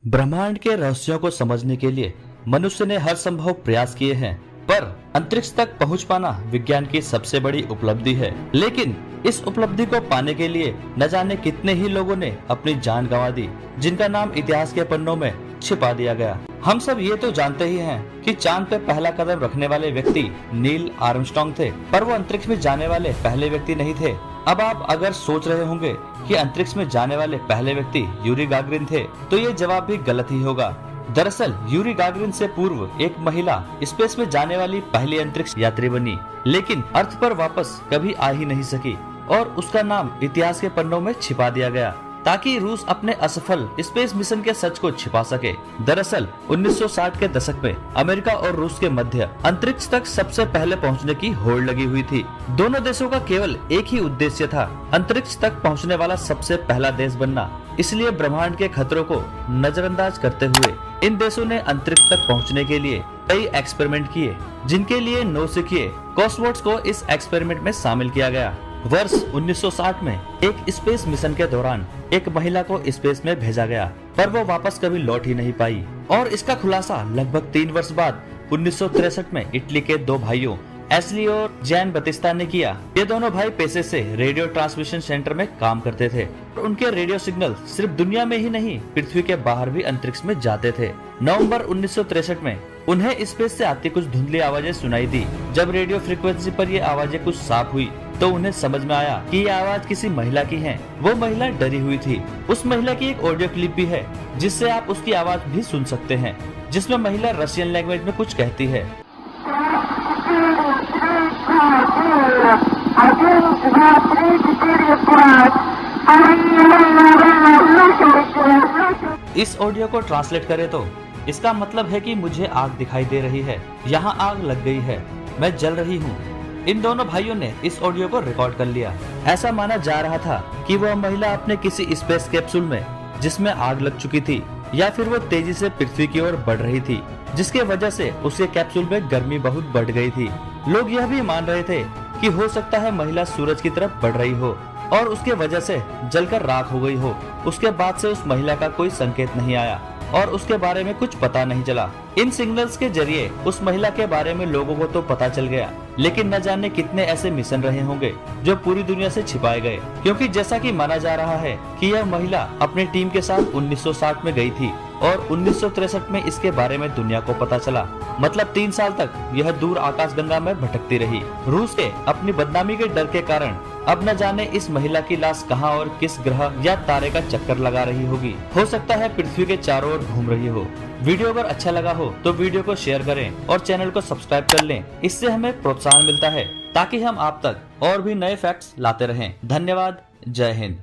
ब्रह्मांड के रहस्यों को समझने के लिए मनुष्य ने हर संभव प्रयास किए हैं, पर अंतरिक्ष तक पहुंच पाना विज्ञान की सबसे बड़ी उपलब्धि है। लेकिन इस उपलब्धि को पाने के लिए न जाने कितने ही लोगों ने अपनी जान गंवा दी, जिनका नाम इतिहास के पन्नों में छिपा दिया गया। हम सब ये तो जानते ही हैं कि चांद पे पहला कदम रखने वाले व्यक्ति नील आर्मस्ट्रांग थे, पर वो अंतरिक्ष में जाने वाले पहले व्यक्ति नहीं थे। अब आप अगर सोच रहे होंगे कि अंतरिक्ष में जाने वाले पहले व्यक्ति यूरी गागरिन थे, तो ये जवाब भी गलत ही होगा। दरअसल यूरी गागरिन से पूर्व एक महिला स्पेस में जाने वाली पहली अंतरिक्ष यात्री बनी, लेकिन अर्थ पर वापस कभी आ ही नहीं सकी और उसका नाम इतिहास के पन्नों में छिपा दिया गया, ताकि रूस अपने असफल स्पेस मिशन के सच को छिपा सके। दरअसल 1960 के दशक में अमेरिका और रूस के मध्य अंतरिक्ष तक सबसे पहले पहुंचने की होड़ लगी हुई थी। दोनों देशों का केवल एक ही उद्देश्य था, अंतरिक्ष तक पहुंचने वाला सबसे पहला देश बनना। इसलिए ब्रह्मांड के खतरों को नजरअंदाज करते हुए इन देशों ने अंतरिक्ष तक पहुंचने के लिए कई एक्सपेरिमेंट किए, जिनके लिए नौसिखिए कॉस्मोट्स को इस एक्सपेरिमेंट में शामिल किया गया। वर्ष 1960 में एक स्पेस मिशन के दौरान एक महिला को स्पेस में भेजा गया, पर वो वापस कभी लौट ही नहीं पाई। और इसका खुलासा लगभग 3 वर्ष बाद 1963 में इटली के 2 भाइयों एस्ली और जैन बतिस्ता ने किया। ये दोनों भाई पेशे से रेडियो ट्रांसमिशन सेंटर में काम करते थे और उनके रेडियो सिग्नल सिर्फ दुनिया में ही नहीं, पृथ्वी के बाहर भी अंतरिक्ष में जाते थे। नवंबर 1963 में उन्हें स्पेस से आती कुछ धुंधली आवाजें सुनाई दी। जब रेडियो फ्रीक्वेंसी पर ये आवाजें कुछ साफ हुई तो उन्हें समझ में आया कि ये आवाज किसी महिला की है। वो महिला डरी हुई थी। उस महिला की एक ऑडियो क्लिप भी है, जिससे आप उसकी आवाज भी सुन सकते हैं, जिसमें महिला रशियन लैंग्वेज में कुछ कहती है। इस ऑडियो को ट्रांसलेट करें तो इसका मतलब है कि मुझे आग दिखाई दे रही है, यहाँ आग लग गई है, मैं जल रही हूँ। इन दोनों भाइयों ने इस ऑडियो को रिकॉर्ड कर लिया। ऐसा माना जा रहा था कि वह महिला अपने किसी स्पेस कैप्सूल में, जिसमें आग लग चुकी थी, या फिर वो तेजी से पृथ्वी की ओर बढ़ रही थी, जिसके वजह से उसके कैप्सूल में गर्मी बहुत बढ़ गई थी। लोग यह भी मान रहे थे कि हो सकता है महिला सूरज की तरफ बढ़ रही हो और उसके वजह से जलकर राख हो गई हो। उसके बाद से उस महिला का कोई संकेत नहीं आया और उसके बारे में कुछ पता नहीं चला। इन सिग्नल्स के जरिए उस महिला के बारे में लोगों को तो पता चल गया, लेकिन न जाने कितने ऐसे मिशन रहे होंगे जो पूरी दुनिया से छिपाए गए, क्योंकि जैसा कि माना जा रहा है कि यह महिला अपनी टीम के साथ 1960 में गई थी और 1963 में इसके बारे में दुनिया को पता चला। मतलब 3 साल तक यह दूर आकाशगंगा में भटकती रही। रूस के अपनी बदनामी के डर के कारण अब न जाने इस महिला की लाश कहां और किस ग्रह या तारे का चक्कर लगा रही होगी। हो सकता है पृथ्वी के चारों ओर घूम रही हो। वीडियो अगर अच्छा लगा हो तो वीडियो को शेयर करें और चैनल को सब्सक्राइब कर लें। इससे हमें प्रोत्साहन मिलता है ताकि हम आप तक और भी नए फैक्ट्स लाते रहें। धन्यवाद। जय हिंद।